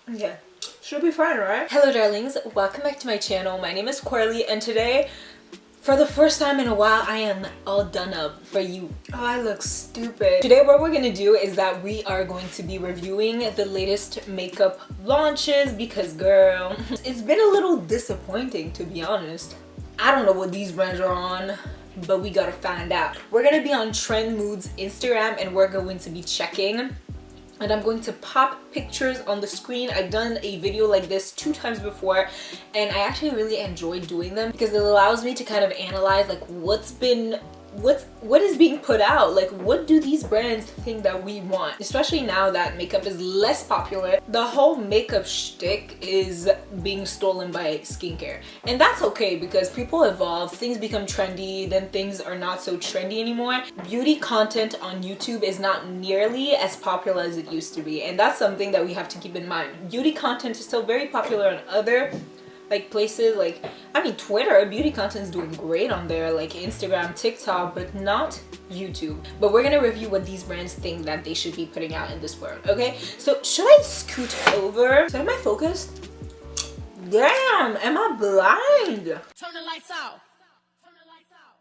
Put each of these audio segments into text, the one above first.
Okay, should be fine, right? Hello darlings, welcome back to my channel. My name is Coralie, and today, for the first time in a while, I am all done up for you. Oh, I look stupid. Today what we're gonna do is that we are going to be reviewing the latest makeup launches because girl, it's been a little disappointing to be honest. I don't know what these brands are on, but we gotta find out. We're gonna be on Trend Mood's Instagram and we're going to be checking, and I'm going to pop pictures on the screen. I've done a video like this 2 times before and I actually really enjoy doing them because it allows me to kind of analyze like what is being put out, like what do these brands think that we want, especially now that makeup is less popular. The whole makeup shtick is being stolen by skincare, and that's okay because people evolve, things become trendy, then things are not so trendy anymore. Beauty content on YouTube is not nearly as popular as it used to be, and that's something that we have to keep in mind. Beauty content is still very popular on other like places, like I mean Twitter, beauty content is doing great on there, like Instagram, TikTok, but not YouTube. But we're gonna review what these brands think that they should be putting out in this world. Okay, so should I scoot over? So am I focused? Damn, am I blind? Turn the lights out.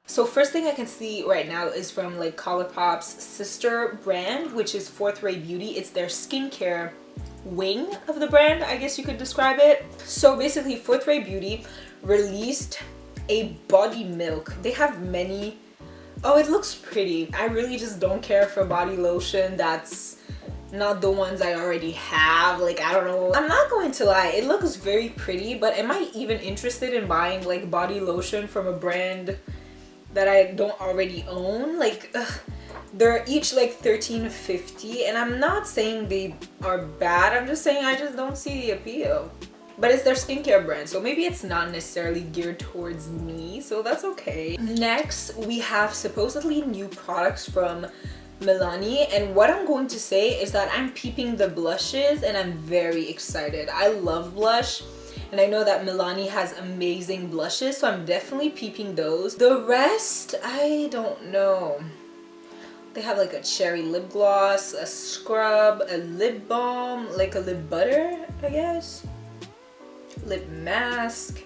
So first thing I can see right now is from like Colourpop's sister brand, which is Fourth Ray Beauty. It's their skincare wing of the brand, I guess you could describe it. So basically Fourth Ray Beauty released a body milk. They have many. Oh, it looks pretty. I really just don't care for body lotion that's not the ones I already have. Like, I don't know, I'm not going to lie, it looks very pretty, but am I even interested in buying like body lotion from a brand that I don't already own? Like, ugh. They're each like $13.50, and I'm not saying they are bad, I'm just saying I just don't see the appeal. But it's their skincare brand, so maybe it's not necessarily geared towards me, so that's okay. Next, we have supposedly new products from Milani, and what I'm going to say is that I'm peeping the blushes and I'm very excited. I love blush, and I know that Milani has amazing blushes, so I'm definitely peeping those. The rest, I don't know. They have like a cherry lip gloss, a scrub, a lip balm, like a lip butter, I guess. Lip mask.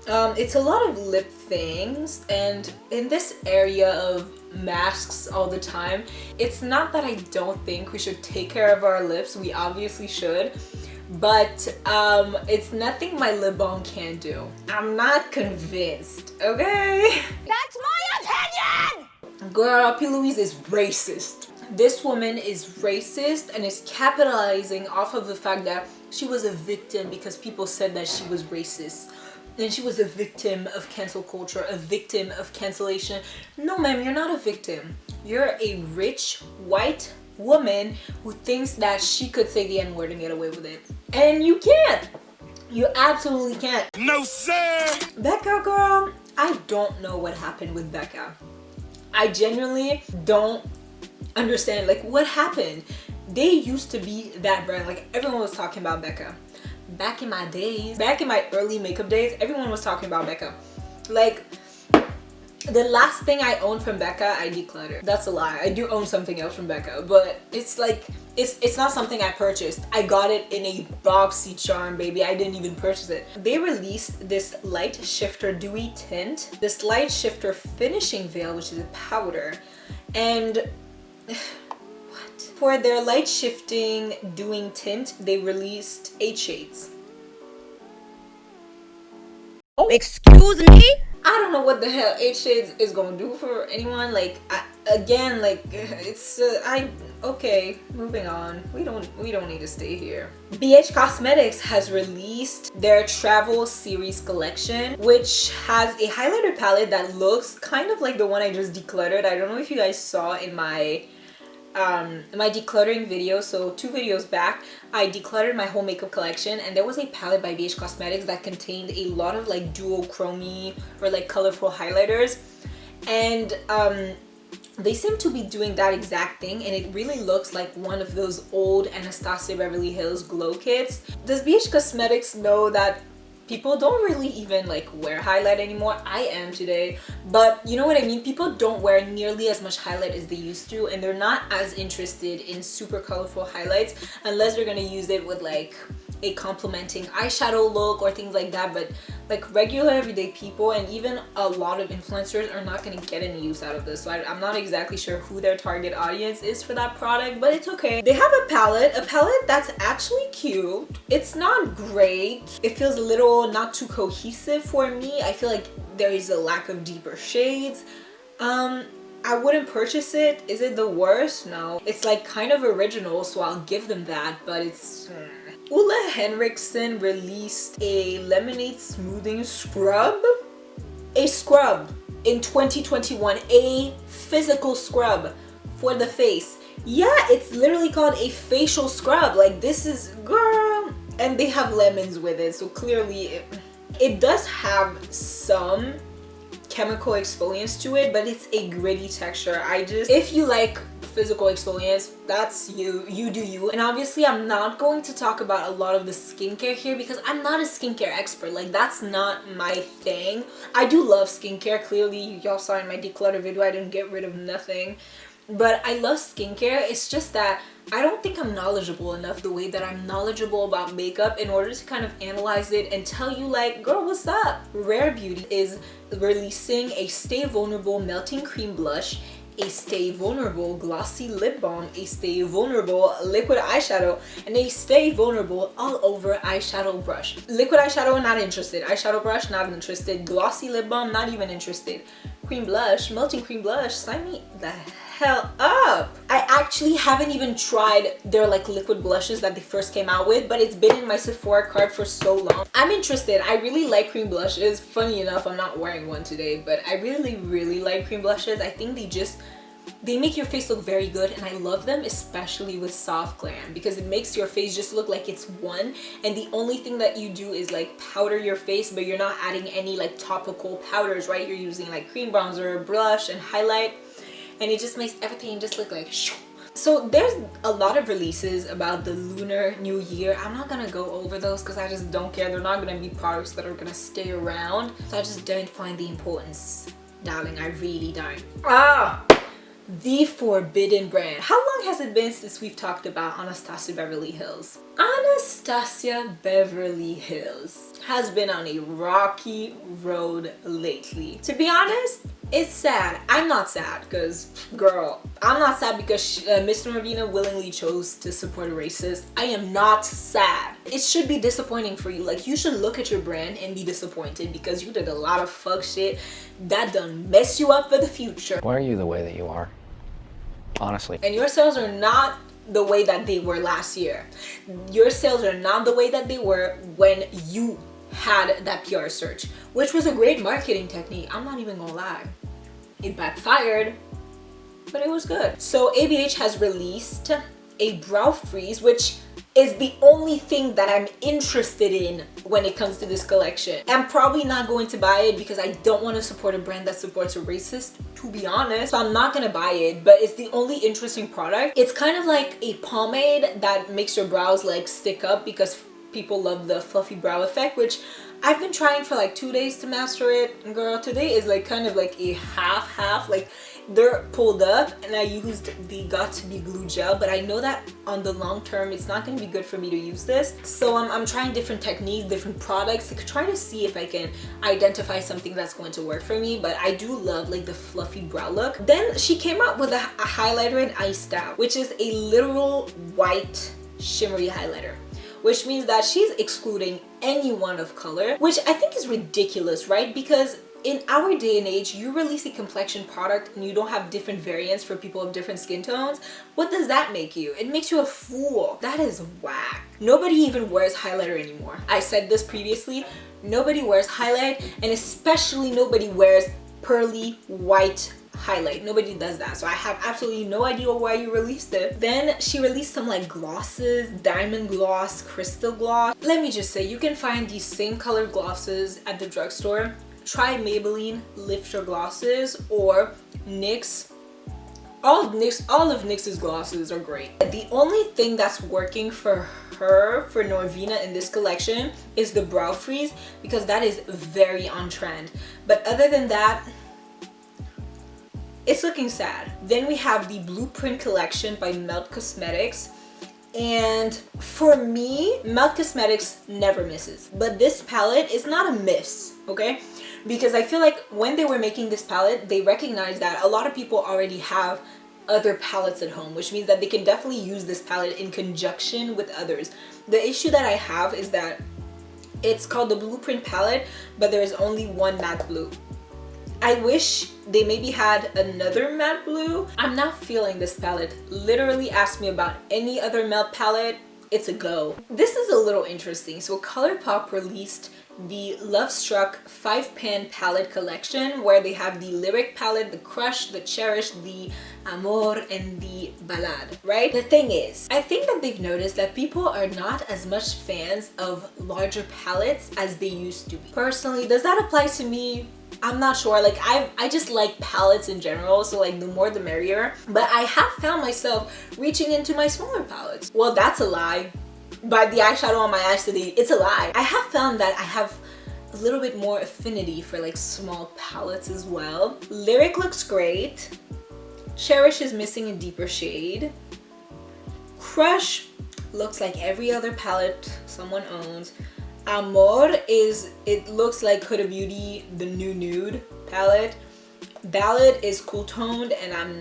It's a lot of lip things, and in this area of masks all the time, it's not that I don't think we should take care of our lips, we obviously should, but it's nothing my lip balm can't do. I'm not convinced, okay? That's my opinion! Girl, P. Louise is racist. This woman is racist and is capitalizing off of the fact that she was a victim because people said that she was racist. And she was a victim of cancel culture, a victim of cancellation. No ma'am, you're not a victim. You're a rich, white woman who thinks that she could say the N-word and get away with it. And you can't. You absolutely can't. No sir! Becca girl, I don't know what happened with Becca. I genuinely don't understand like what happened. They used to be that brand, like everyone was talking about Becca. Back in my days, back in my early makeup days, everyone was talking about Becca. Like the last thing I owned from Becca, I decluttered. That's a lie. I do own something else from Becca, but it's like it's not something I purchased. I got it in a BoxyCharm, baby. I didn't even purchase it. They released this Light Shifter Dewy Tint, this Light Shifter Finishing Veil, which is a powder, and what? For their light shifting dewy tint, they released 8 shades. Oh, excuse me? I don't know what the hell 8 shades is gonna do for anyone. Like, again, like it's okay, moving on. We don't need to stay here. BH Cosmetics has released their Travel Series collection, which has a highlighter palette that looks kind of like the one I just decluttered. I don't know if you guys saw in my decluttering video. So 2 videos back, I decluttered my whole makeup collection, and there was a palette by BH Cosmetics that contained a lot of like duochrome or like colorful highlighters, and they seem to be doing that exact thing, and it really looks like one of those old Anastasia Beverly Hills glow kits. Does BH Cosmetics know that people don't really even like wear highlight anymore. I am today, but you know what I mean? People don't wear nearly as much highlight as they used to, and they're not as interested in super colorful highlights unless they're gonna use it with like a complementing eyeshadow look or things like that. But like regular everyday people and even a lot of influencers are not gonna get any use out of this. So I'm not exactly sure who their target audience is for that product, but it's okay. They have a palette that's actually cute. It's not great. It feels a little not too cohesive for me. I feel like there is a lack of deeper shades. I wouldn't purchase it. Is it the worst? No. It's like kind of original, so I'll give them that, but it's... Ulla Henriksen released a lemonade smoothing scrub. A scrub in 2021. A physical scrub for the face. Yeah, it's literally called a facial scrub. Like, this is, girl. And they have lemons with it, so clearly it does have some chemical exfoliants to it, but it's a gritty texture. If you like physical exfoliants, that's you do you. And obviously I'm not going to talk about a lot of the skincare here because I'm not a skincare expert. Like, that's not my thing. I do love skincare. Clearly y'all saw in my declutter video I didn't get rid of nothing, but I love skincare. It's just that I don't think I'm knowledgeable enough the way that I'm knowledgeable about makeup in order to kind of analyze it and tell you like, girl, what's up? Rare Beauty is releasing a Stay Vulnerable Melting Cream Blush, a Stay Vulnerable Glossy Lip Balm, a Stay Vulnerable Liquid Eyeshadow, and a Stay Vulnerable All Over Eyeshadow Brush. Liquid eyeshadow, not interested. Eyeshadow brush, not interested. Glossy Lip Balm, not even interested. Cream blush, melting cream blush, sign me the hell up. I actually haven't even tried their like liquid blushes that they first came out with, but it's been in my Sephora cart for so long. I'm interested. I really like cream blushes. Funny enough, I'm not wearing one today, but I really like cream blushes. I think they make your face look very good, and I love them, especially with soft glam, because it makes your face just look like it's one, and the only thing that you do is like powder your face, but you're not adding any like topical powders, right? You're using like cream bronzer, blush, and highlight, and it just makes everything just look like shoo. So there's a lot of releases about the Lunar New Year. I'm not gonna go over those because I just don't care. They're not gonna be products that are gonna stay around, so I just don't find the importance, darling. I really don't. The Forbidden Brand. How long has it been since we've talked about Anastasia Beverly Hills? Anastasia Beverly Hills has been on a rocky road lately. To be honest, it's sad. I'm not sad because, girl, I'm not sad because Mr. Ravina willingly chose to support a racist. I am not sad. It should be disappointing for you. Like, you should look at your brand and be disappointed because you did a lot of fuck shit that done mess you up for the future. Why are you the way that you are? Honestly. And your sales are not the way that they were last year. Your sales are not the way that they were when you had that PR search, which was a great marketing technique. I'm not even gonna lie. It backfired, but it was good. So ABH has released a brow freeze, which is the only thing that I'm interested in when it comes to this collection. I'm probably not going to buy it because I don't want to support a brand that supports a racist, to be honest. So I'm not gonna buy it, but it's the only interesting product. It's kind of like a pomade that makes your brows like stick up because people love the fluffy brow effect, which I've been trying for like 2 days to master it. Girl, today is like kind of like a half, like they're pulled up, and I used the Got To Be glue gel, but I know that on the long term it's not going to be good for me to use this. So I'm trying different techniques, different products, like trying to see if I can identify something that's going to work for me. But I do love like the fluffy brow look. Then she came out with a highlighter in Iced Out, which is a literal white shimmery highlighter, which means that she's excluding anyone of color, which I think is ridiculous, right? Because in our day and age, you release a complexion product and you don't have different variants for people of different skin tones. What does that make you? It makes you a fool. That is whack. Nobody even wears highlighter anymore. I said this previously. Nobody wears highlight, and especially nobody wears pearly white highlight. Nobody does that. So I have absolutely no idea why you released it. Then she released some like glosses, diamond gloss, crystal gloss. Let me just say, you can find these same color glosses at the drugstore. Try Maybelline Lift Your Glosses or NYX all of NYX's glosses are great. The only thing that's working for her, for Norvina in this collection, is the brow freeze, because that is very on trend. But other than that, it's looking sad. Then we have the Blueprint collection by Melt Cosmetics. And for me, Melt Cosmetics never misses. But this palette is not a miss, okay? Because I feel like when they were making this palette, they recognized that a lot of people already have other palettes at home, which means that they can definitely use this palette in conjunction with others. The issue that I have is that it's called the Blueprint palette, but there is only one matte blue. I wish they maybe had another matte blue. I'm not feeling this palette. Literally ask me about any other matte palette, it's a go. This is a little interesting. So ColourPop released the Love Struck 5-pan palette collection, where they have the Lyric palette, the Crush, the Cherish, the Amor, and the Ballade, right? The thing is, I think that they've noticed that people are not as much fans of larger palettes as they used to be. Personally, does that apply to me? I'm not sure. Like, I just like palettes in general, so like the more the merrier. But I have found myself reaching into my smaller palettes. Well, that's a lie. But the eyeshadow on my eyes today, it's a lie. I have found that I have a little bit more affinity for like small palettes as well. Lyric looks great. Cherish is missing a deeper shade. Crush looks like every other palette someone owns. Amor it looks like Huda Beauty, the new nude palette. Ballad is cool toned, and I'm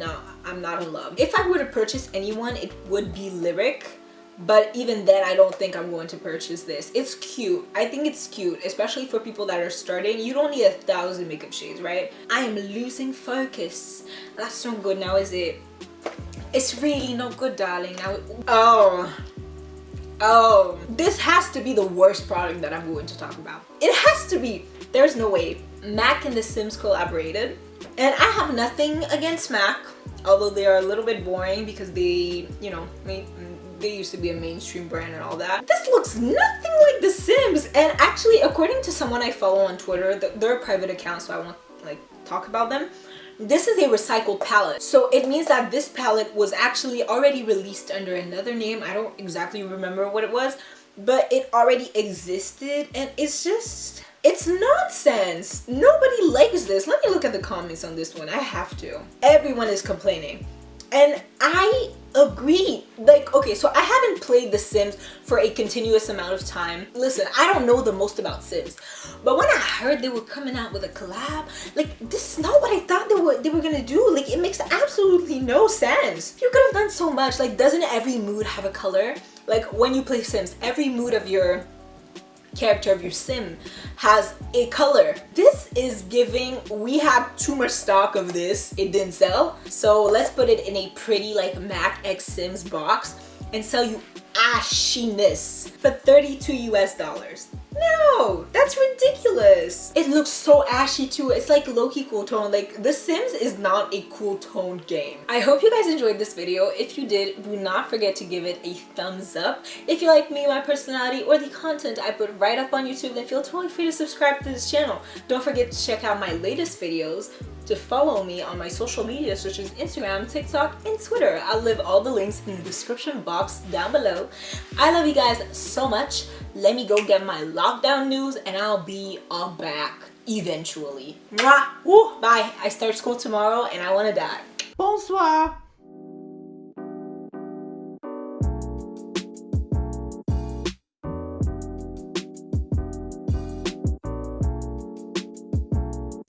not in love. If I were to purchase anyone, it would be Lyric. But even then, I don't think I'm going to purchase this. It's cute. I think it's cute, especially for people that are starting. You don't need 1,000 makeup shades, right? I am losing focus. That's not good now, is it? It's really not good, darling. Now, oh, this has to be the worst product that I'm going to talk about. It has to be. There's no way. MAC and The Sims collaborated. And I have nothing against MAC, although they are a little bit boring because they, you know, they used to be a mainstream brand and all that. This looks nothing like The Sims. And actually, according to someone I follow on Twitter, they're a private account, so I won't like talk about them. This is a recycled palette. So it means that this palette was actually already released under another name. I don't exactly remember what it was, but it already existed, and it's just, it's nonsense. Nobody likes this. Let me look at the comments on this one. I have to. Everyone is complaining. And I agree. Like, okay, so I haven't played The Sims for a continuous amount of time. Listen, I don't know the most about Sims, but when I heard they were coming out with a collab, like, this is not what I thought they were gonna do. Like, it makes absolutely no sense. You could have done so much. Like, doesn't every mood have a color? Like, when you play Sims, every mood of your character, of your sim, has a color. This is giving, we had too much stock of this, it didn't sell, so let's put it in a pretty like MAC X Sims box and sell you ashiness for $32 US. No, that's ridiculous. It looks so ashy too. It's like low-key cool tone. Like, The Sims is not a cool toned game. I hope you guys enjoyed this video. If you did, do not forget to give it a thumbs up. If you like me, my personality, or the content I put right up on YouTube, then feel totally free to subscribe to this channel. Don't forget to check out my latest videos, to follow me on my social media such as Instagram, TikTok, and Twitter. I'll leave all the links in the description box down below. I love you guys so much. Let me go get my lockdown news and I'll be all back eventually. Mwah! Woo! Bye. I start school tomorrow and I want to die. Bonsoir.